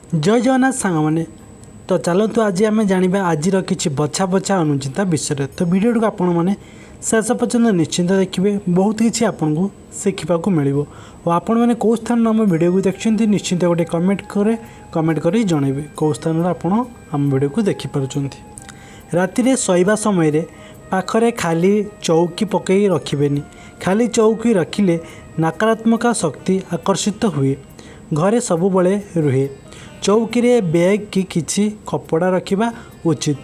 जय जगन्नाथ सांग मैंने तो चलतु आज आम जाना आज किसी बछा बछा अनुचिंता विषय। तो वीडियो को आपण मैंने शेष पर्यटन निश्चिंत देखिए, बहुत किसी आपन को शिखा मिल। और आपण मैंने कौ स्थान आम वीडियो को देखते निश्चिंत गोटे कमेंट कर जनइबे कौ स्थान आपड़ आम वीडियो को देखिपुं। राति शोवा समय पाखरे खाली चौकी पकई रखिबेनी। खाली चौकी रखिले नकारात्मक शक्ति आकर्षित हुए, घरे सबुबले रुहे। चौकी रे बैग कि किसी कपड़ा रखा उचित,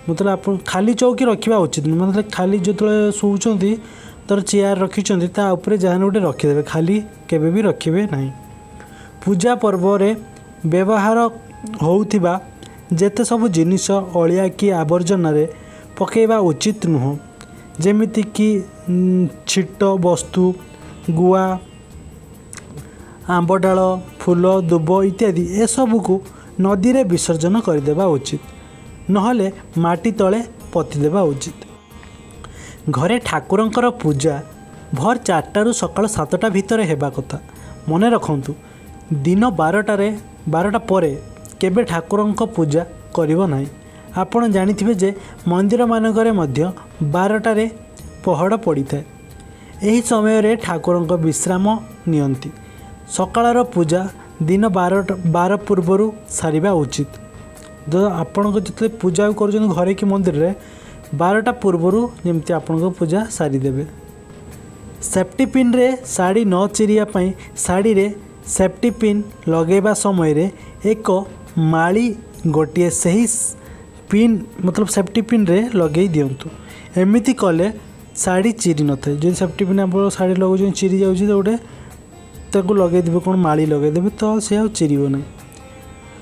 मतलब आप खाली चौकी रखा उचित, मतलब खाली जो शोचती तर चेयर रखिंट ताऊपर जहाँ गोटे रखिदे, खाली केवे भी रखिए ना। पूजा पर्व रे व्यवहार होउथिबा जेते सब जिनिस अलिया कि आवर्जन रे पकेबा उचित नुह, जेमिति कि छिट वस्तु, गुआ, आंब डाल, फूल, दुब इत्यादि ए सब को नदी रे विसर्जन करदेवा उचित, नहले माटी तले पतिदेवा उचित। घरे ठाकुरंकर पूजा भर 4टारू सकाळ 7टा भितर हेबा कथा। मने रखंतु दिन 12टा परे केबे ठाकुरंक पूजा करिवो नाही। आपण जानिथिबे जे मंदिर मानकरे मध्य 12टारे पहड़ पड़ी थाए। एही समय रे ठाकुरंक विश्राम नियंती। सकाळर पूजा दिन 12 पूर्वर सारिबा उचित। जो आपण जिते पूजा कर घरे कि मंदिर रे 12टा पूर्वर जमती आपण पूजा सारीदेवे। सेफ्टी पिन रे साड़ी न चिरिया पई साड़ी रे सेफ्टी पिन लगेबा समय रे एक माली गोटे सही पिन, मतलब सेफ्टी पिन रे लगे दिंतु। एमिति कले साड़ी चिरी न थाए। जो सेफ्टी पिन आप साड़ी लगे चिरी जाऊँगी तो गोटे ताको लगेदेवे, कौन माली लगेदेवे तो सी आ चिरिब ना।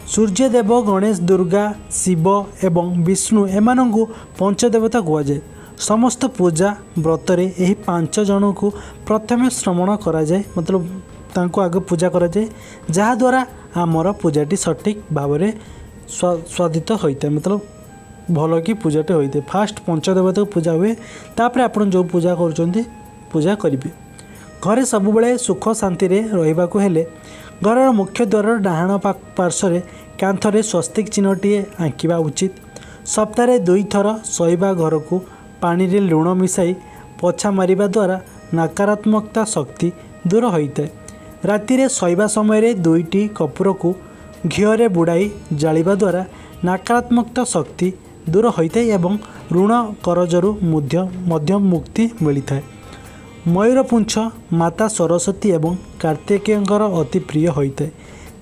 सूर्यदेव, गणेश, दुर्गा, शिव एवं विष्णु एमानंकु पंचदेवता कहुए। समस्त पूजा व्रत रे एही 5 जन को प्रथमे श्रवण करा जाए, मतलब तांको आगे पूजा करा जाए, जहाँ द्वारा आमर पूजाटी सठिक भाव में स्वादित होता है, मतलब भल कि पूजाटे होता है। फास्ट पंचदेवता को पूजा हुए, तापर आपन जो पूजा कर पूजा करेंगे। घरे सबुबले सुख शांति रे रहिबाकु हेले घरर मुख्य द्वार डाहाण पार्श्व कांथरे स्वस्तिक चिन्हटीए आंकिबा उचित। सप्ताह 2 थर शोवा घर को पानी रे लुण मिसाई पोछा मारिबा द्वारा नकारात्मकता शक्ति दूर होता है। राति रे शोवा समय 2टी कपूर को घीरे बुड़ाई जालिबा द्वारा नकारात्मकता शक्ति दूर होता है एवं ऋण करजरू मध्य मुक्ति मिलता है। मयूरपुंछ माता सरस्वती एवं कार्तिकेयंकर अति प्रिय होता है।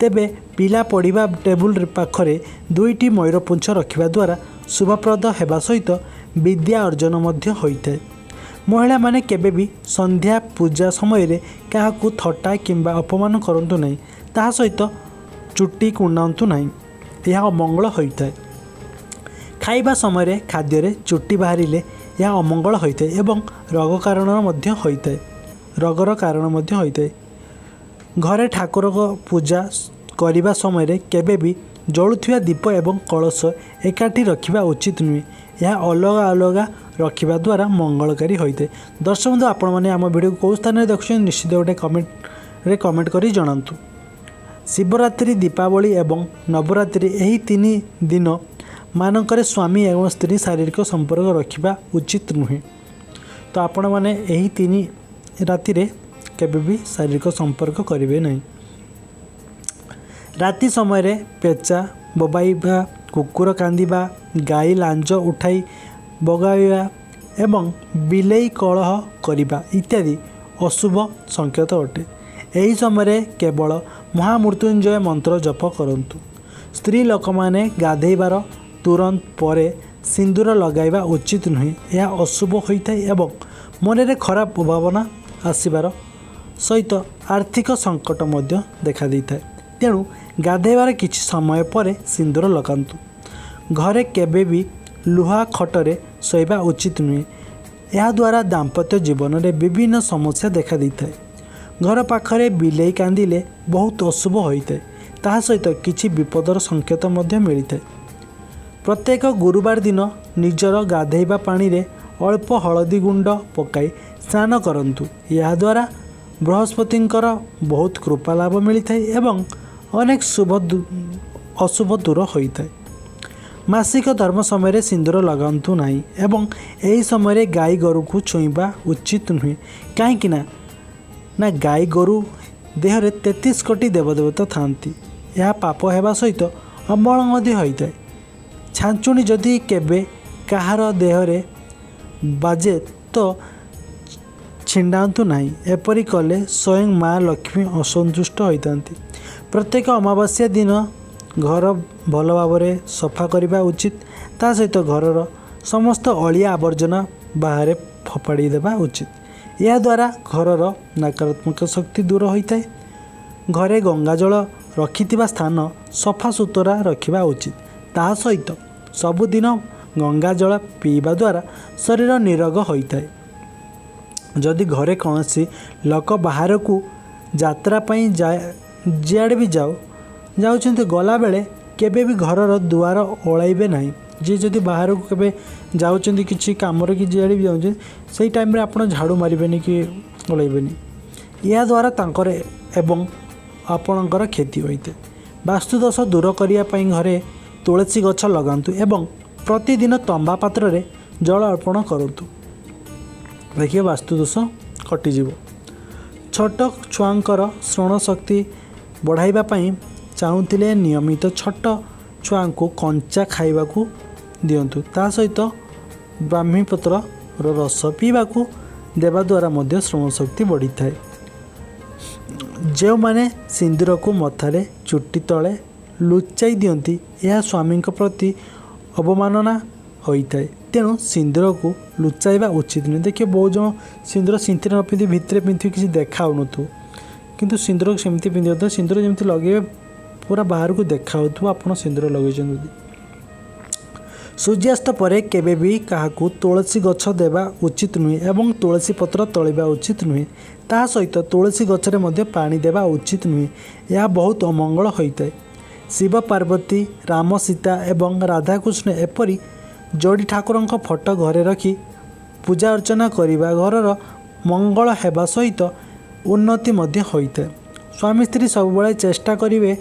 तेबे पिला पढ़िबा टेबुल पाखरे 2टी मयूरपुंछ रखिबा द्वारा शुभप्रद हेबा सहित विद्या अर्जन मध्य होता है। महिला माने केबे भी संध्या पूजा समय रे काहाकू थट्टा किंबा अपमान करंतु नहीं, ताहा सहित चुट्टी कुंडांतु नहीं, यह अमंगल होता है। खाइबा समय रे खाद्य रे चुट्टी बाहरिले यह अमंगल होता है एवं रोग कारण मध्य होता है, रोगर कारण मध्य होता है। घरे ठाकुर पूजा करिबा समय रे केबे भी जलुथिबा दीप एवं कलश एकाठी रखिबा उचित नुहे, यह अलग अलग रखिबा द्वारा मंगलकारी होता है। दर्शक बंधु, आपण माने आम वीडियो को स्थान रे देखछन निश्चित गोटे कमेंट करी जणांतु। शिवरात्रि, दीपावली एवं नवरात्रि एही 3 दिन मानकरे स्वामी एवं स्त्री शारीरिक संपर्क रखिबा उचित नुहे। तो आपण माने एही 3 राति रे केबे भी शारीरिक संपर्क करिवे नहीं। राति समय रे पेचा बोबाइबा, कुकुर कांदिबा, गाई लांज उठाई बगाइबा एवं बिलेई कलह करिबा इत्यादि अशुभ संकेत अटे। एही समय रे केवल महामृत्युंजय मंत्र जप करंतु। स्त्री लोक माने गाधेइबार तुरंत परे सिंदूर लगाइबा उचित नुहे, यह अशुभ होता है एवं मन रे खराब भावना आसबार सहित आर्थिक संकट मध्य देखा देता है। तेणु गाधेबार किछि समय परे सिंदूर लगांतु। घरे केबे भी लुहा खटरे शोइबा उचित नुहे, यह द्वारा दाम्पत्य जीवन में विभिन्न समस्या देखा देता है। घर पाखरे बिलेई कांदिले बहुत अशुभ होता है, ताहा सहित किछि विपदर संकेत मध्य मिलता है। प्रत्येक गुरुवार दिन निजर गाधेइबा पानी रे अल्प हलदी गुंड पकाई स्नान करंतु। यह द्वारा बृहस्पतिंकर बहुत कृपा लाभ मिलता है एवं अनेक अशुभ दूर होता है। मासिक धर्म समय सिंदूर लगातु नहीं एवं यही समय गाई गोरु को छुईबा उचित नुहे कहीं ना गाई गोरु देहरे 33 कोटी देवदेवता थांती। यह पाप हेबा सहित अमल होता है। छांचुणी जदि केबे कहार देहरे बाजे तो छिंडातु नहीं, एपरी कले स्वयं माँ लक्ष्मी असंतुष्ट होता। प्रत्येक अमावास्या दिन घर भल भाव सफा करने उचित। ता सहित घरर समस्त अलिया आवर्जना बाहर फोपाड़ी देवा उचित। या द्वारा घरर नकारात्मक शक्ति दूर होता है। घरे गंगाजल रखिथिबा स्थान सफा सुतरा रखिबा उचित। ता सहित सबुदिन गंगाजल पीवा द्वारा शरीर निरोग होता है। जदि घरे कौनसी लोक बाहर को यात्रा पई जियाड़े भी जाउछन्ते गला बेले केबे भी घरर दुआर ओळाइबे नहीं। जी जदि बाहर को केबे जाउछन्ते किछि कामर कि जियाड़े भी जाउछन्ते सेही टाइम रे आपण झाड़ू मारिबेनी कि ओळाइबेनी। या द्वारा तांकर एवं आपणकर क्षति होते। वास्तुदोष दूर करने घरे तुलसी गछ लगातु एवं प्रतिदिन तंबा पात्र रे जल अर्पण करतु। देखिए वास्तुदोष कटिजिव। छोट छुआंकर श्रवण शक्ति बढ़ाइबा पई चाहूतिले नियमित छोट छुआ को कंचा खाइबा को दियंतु। ता सहित ब्राह्मी पत्र रस पीवा को देवा द्वारा मध्य श्रवण शक्ति बढ़ी थाए। जो माने सिंदूर को मथारे चुट्टी तले लुचाई दियंती यह स्वामी प्रति अवमानना होता है। तेणु सिंदूर को लुचाइबा उचित नहीं। देखिए बहुत जन सिंदूर सिंथी न पिंधि भितर पिंधि किसी देखा किंतु सिंदूर सेमती पिंधि सिंदूर जमी लगे पूरा बाहर को देखा आप सिंदूर लगे। सूर्यास्त पर केबे भी काहाकू तुलसी गछ देवा उचित नुहे एवं तुलसी पत्र तलिबा उचित नुहे। ता सहित तुलसी गछरे मध्य पानी देवा उचित नुहे। यह बहुत अमंगल होता है। शिव पार्वती राम सीता एवं राधाकृष्ण एपरी जोड़ी ठाकुर फोटो घरे रखी पूजा अर्चना करिबा घरर मंगल हेबा सहित उन्नति मध्य होता है। स्वामी स्त्री सबुबले चेष्टा करिवे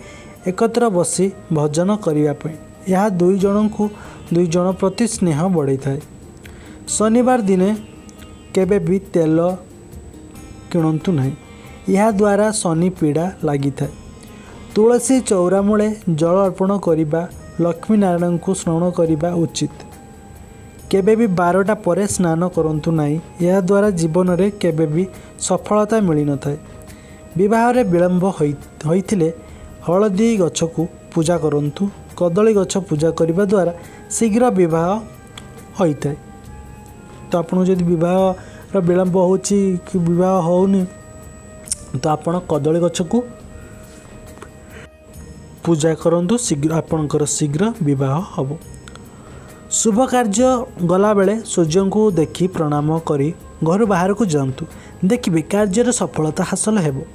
एकत्र बसी भजन करने। यह दुई जन प्रति स्नेह बढ़ी थाए। शनिवार दिने केबे भी तेल किणतु नहीं। यह द्वारा शनि पीड़ा लगी थाए। तुलसी चौरा मूले जल अर्पण करने लक्ष्मी नारायण को स्मरण करने उचित। केबे भी 12टा पर स्नान करंतु नहीं। यह द्वारा जीवन में केबे भी सफलता मिल न थाए। विवाह रे विलंब होइथिले हलदी गछ को पूजा करंतु। कदली गछ पूजा करने द्वारा शीघ्र विवाह होता है। तो आपको जब विवाह विलंब होची कि विवाह होनी तो आपण कदली गछ को पूजा करंतु शीघ्र आपणकर शीघ्र विवाह हम। शुभ कार्य गला बेले सूर्य को देखि प्रणाम करी घर बाहर को जातु। देखिए कार्य सफलता हासिल हेबो।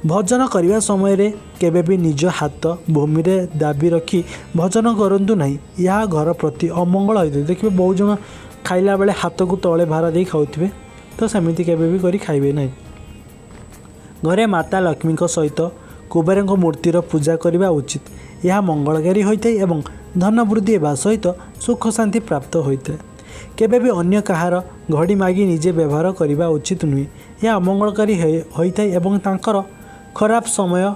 भजन करने समय केबे भी निज हाथ भूमि रे दाबी रखी भजन करंतु नहीं। यह घर प्रति अमंगल होता है। देखिए बहुत जन खाइला बेले हाथ को तले भार दे खाऊे तो सेमती केबे भी करी खाइबे नहीं। घरे माता लक्ष्मी सहित कुबेर मूर्तिर पूजा करने उचित। यह मंगलकारी होता है एवं धन वृद्धि होगा सहित सुख शांति प्राप्त होता है। केबे भी अन्य कहार घड़ी मागी निजे व्यवहार करने उचित नुहे। यह अमंगलकारी होता है एवं तांकर खराब समय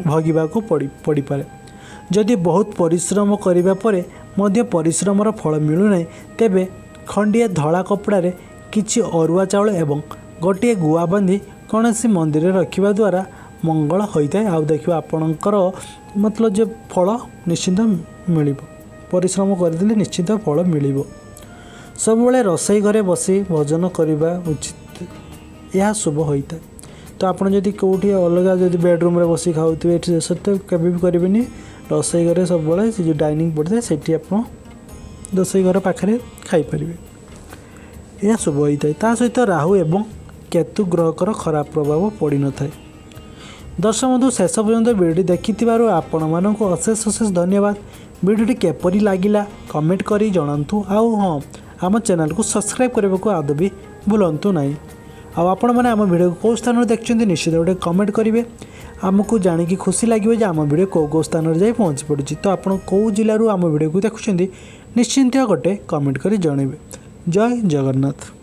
भोगवाक पड़ पारे। जदि बहुत परिश्रम करने पर मध्य परिश्रमर फल मिलूना तेबे खंडिए धला कपड़े किछि अरुआ चाउल एवं गोटे गुआ बांधि कौन सी मंदिर रखा द्वारा मंगल होता है। आउ देखिए आपणकर मतलब जो फल निश्चिंत मिल परिश्रम करदे निश्चित फल मिल। सबुले रोषई घरे बसी भजन करने उचित। यह शुभ होता है। तो आपड़ जदि कौटी अलग जब बेडरूम बस खाऊे ये सत्य केवे भी करेंगे। रोषई घर सब जो डाइनिंग पड़ता है सेठी आप रोषई घर पाखे खाईपर यह शुभ होता है। ता सहित राहु एवं केतु ग्रहकर खराब प्रभाव पड़ न था। दर्शक बंधु शेष पर्यंत वीडियो देखि आपण मानक अशेष अशेष धन्यवाद। वीडियोटी केपरी लगिला कमेंट करी जणांतु। आउ हाँ आम चैनल को सब्सक्राइब करने को आदौ भी भूलु ना। आपण मैंने आम वीडियो को स्थान देखते निश्चित गोटे कमेंट करेंगे। आमको जानिकी खुशी लगे आम भिडियो कौ स्थान में जाई पहुँची पड़ी। तो आप जिलूर आम भिडियो को देखुं निश्चिंत गोटे कमेंट कर जनइबे। जय जगन्नाथ।